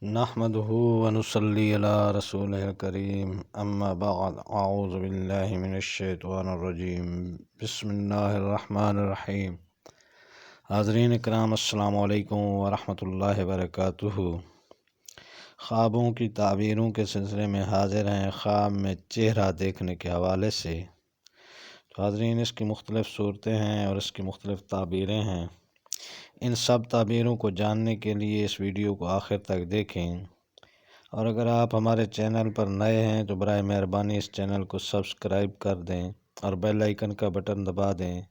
نحمده ونصلي على رسوله الكريم اما بعد اعوذ باللہ من الشیطان الرجیم بسم اللہ الرحمن الرحیم۔ حاضرین اکرام السلام علیکم ورحمۃ اللہ وبرکاتہ۔ خوابوں کی تعبیروں کے سلسلے میں حاضر ہیں خواب میں چہرہ دیکھنے کے حوالے سے۔ تو حاضرین، اس کی مختلف صورتیں ہیں اور اس کی مختلف تعبیریں ہیں۔ ان سب تعبیروں کو جاننے کے لیے اس ویڈیو کو آخر تک دیکھیں، اور اگر آپ ہمارے چینل پر نئے ہیں تو برائے مہربانی اس چینل کو سبسکرائب کر دیں اور بیل آئیکن کا بٹن دبا دیں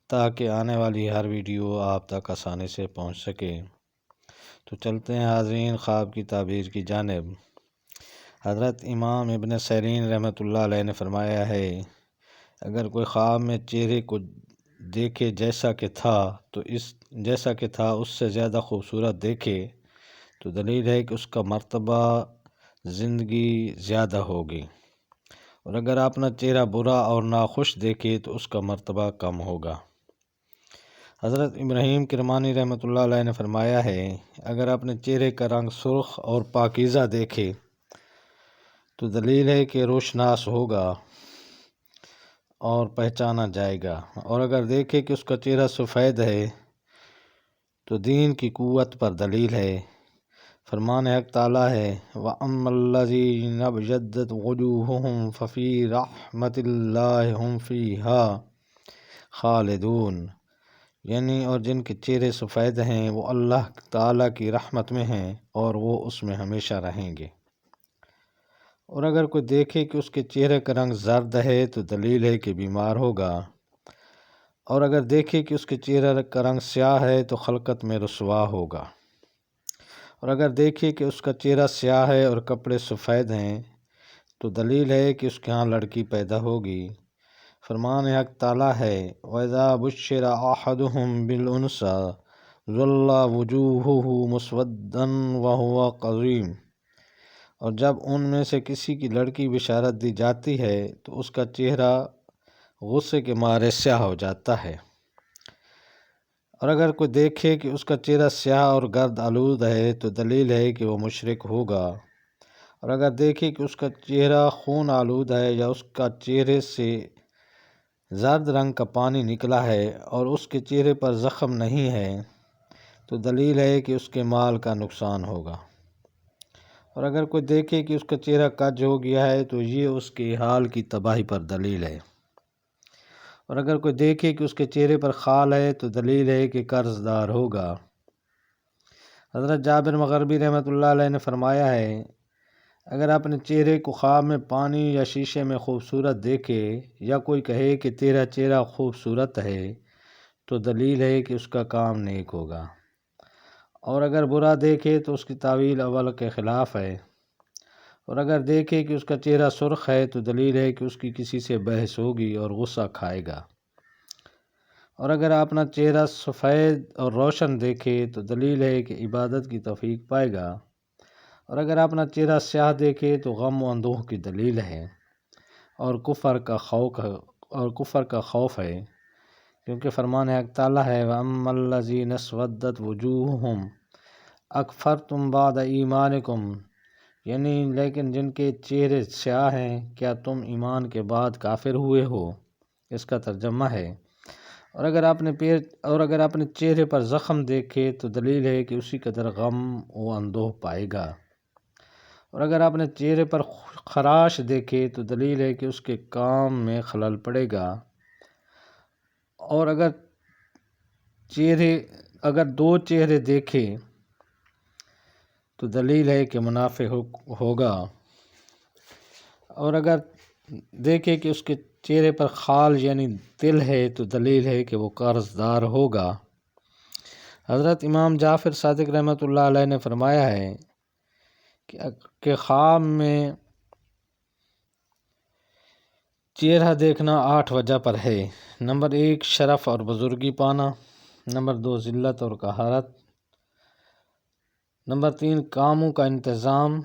تاکہ آنے والی ہر ویڈیو آپ تک آسانی سے پہنچ سکے۔ تو چلتے ہیں حاضرین خواب کی تعبیر کی جانب۔ حضرت امام ابن سیرین رحمۃ اللہ علیہ نے فرمایا ہے، اگر کوئی خواب میں چہرے کو دیکھے جیسا کہ تھا اس سے زیادہ خوبصورت دیکھے تو دلیل ہے کہ اس کا مرتبہ زندگی زیادہ ہوگی، اور اگر اپنا چہرہ برا اور ناخوش دیکھے تو اس کا مرتبہ کم ہوگا۔ حضرت ابراہیم کرمانی رحمۃ اللہ علیہ نے فرمایا ہے، اگر اپنے چہرے کا رنگ سرخ اور پاکیزہ دیکھے تو دلیل ہے کہ روشناس ہوگا اور پہچانا جائے گا، اور اگر دیکھے کہ اس کا چہرہ سفید ہے تو دین کی قوت پر دلیل ہے۔ فرمان حق تعالیٰ ہے، وَأَمَّا الَّذِينَ ابْيَضَّتْ وُجُوهُهُمْ فَفِي رَحْمَةِ اللَّهِ هُمْ فِيهَا خَالِدُونَ، یعنی اور جن کے چہرے سفید ہیں وہ اللہ تعالیٰ کی رحمت میں ہیں اور وہ اس میں ہمیشہ رہیں گے۔ اور اگر کوئی دیکھے کہ اس کے چہرے کا رنگ زرد ہے تو دلیل ہے کہ بیمار ہوگا، اور اگر دیکھے کہ اس کے چہرے کا رنگ سیاہ ہے تو خلقت میں رسوا ہوگا، اور اگر دیکھے کہ اس کا چہرہ سیاہ ہے اور کپڑے سفید ہیں تو دلیل ہے کہ اس کے ہاں لڑکی پیدا ہوگی۔ فرمان حق تعالیٰ ہے، وَإِذَا بُشِّرَ أَحَدُهُم بِالْأُنثىٰ ظَلَّ وُجُوهُهُ مُسْوَدًّا وَهُوَ كَظِيمٌ، اور جب ان میں سے کسی کی لڑکی بشارت دی جاتی ہے تو اس کا چہرہ غصے کے مارے سیاہ ہو جاتا ہے، اور اگر کوئی دیکھے کہ اس کا چہرہ سیاہ اور گرد آلود ہے تو دلیل ہے کہ وہ مشرک ہوگا، اور اگر دیکھے کہ اس کا چہرہ خون آلود ہے یا اس کا چہرے سے زرد رنگ کا پانی نکلا ہے اور اس کے چہرے پر زخم نہیں ہے تو دلیل ہے کہ اس کے مال کا نقصان ہوگا، اور اگر کوئی دیکھے کہ اس کا چہرہ کج ہو گیا ہے تو یہ اس کے حال کی تباہی پر دلیل ہے، اور اگر کوئی دیکھے کہ اس کے چہرے پر خال ہے تو دلیل ہے کہ قرض دار ہوگا۔ حضرت جابر مغربی رحمۃ اللہ علیہ نے فرمایا ہے، اگر اپنے چہرے کو خواب میں پانی یا شیشے میں خوبصورت دیکھے یا کوئی کہے کہ تیرا چہرہ خوبصورت ہے تو دلیل ہے کہ اس کا کام نیک ہوگا، اور اگر برا دیکھے تو اس کی تعویل اول کے خلاف ہے، اور اگر دیکھے کہ اس کا چہرہ سرخ ہے تو دلیل ہے کہ اس کی کسی سے بحث ہوگی اور غصہ کھائے گا، اور اگر اپنا چہرہ سفید اور روشن دیکھے تو دلیل ہے کہ عبادت کی توفیق پائے گا، اور اگر اپنا چہرہ سیاہ دیکھے تو غم و اندوہ کی دلیل ہے اور کفر کا خوف ہے، کیونکہ فرمان حق تعالیٰ ہے، وَأَمَّا الَّذِينَ اسْوَدَّتْ وُجُوهُهُمْ أَكْفَرْتُمْ بَعْدَ إِيمَانِكُمْ، یعنی لیکن جن کے چہرے سیاہ ہیں کیا تم ایمان کے بعد کافر ہوئے ہو، اس کا ترجمہ ہے۔ اور اگر اپنے چہرے پر زخم دیکھے تو دلیل ہے کہ اسی قدر غم و اندوہ پائے گا، اور اگر اپنے چہرے پر خراش دیکھے تو دلیل ہے کہ اس کے کام میں خلل پڑے گا، اور اگر دو چہرے دیکھے تو دلیل ہے کہ منافع ہوگا، اور اگر دیکھے کہ اس کے چہرے پر خال یعنی تل ہے تو دلیل ہے کہ وہ قرض دار ہوگا۔ حضرت امام جعفر صادق رحمۃ اللہ علیہ نے فرمایا ہے کہ خواب میں چہرہ دیکھنا 8 وجہ پر ہے۔ نمبر 1 شرف اور بزرگی پانا، نمبر 2 ذلت اور قہارت، نمبر 3 کاموں کا انتظام،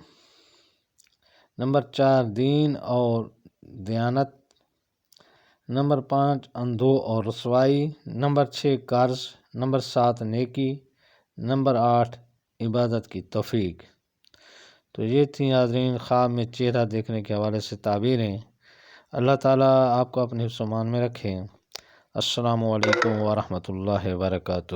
نمبر 4 دین اور دیانت، نمبر 5 اندھو اور رسوائی، نمبر 6 قرض، نمبر 7 نیکی، نمبر 8 عبادت کی توفیق۔ تو یہ تھیں حاضرین خواب میں چہرہ دیکھنے کے حوالے سے تعبیریں۔ اللہ تعالیٰ آپ کو اپنے حفظ و امان میں رکھیں۔ السلام علیکم ورحمۃ اللہ وبرکاتہ۔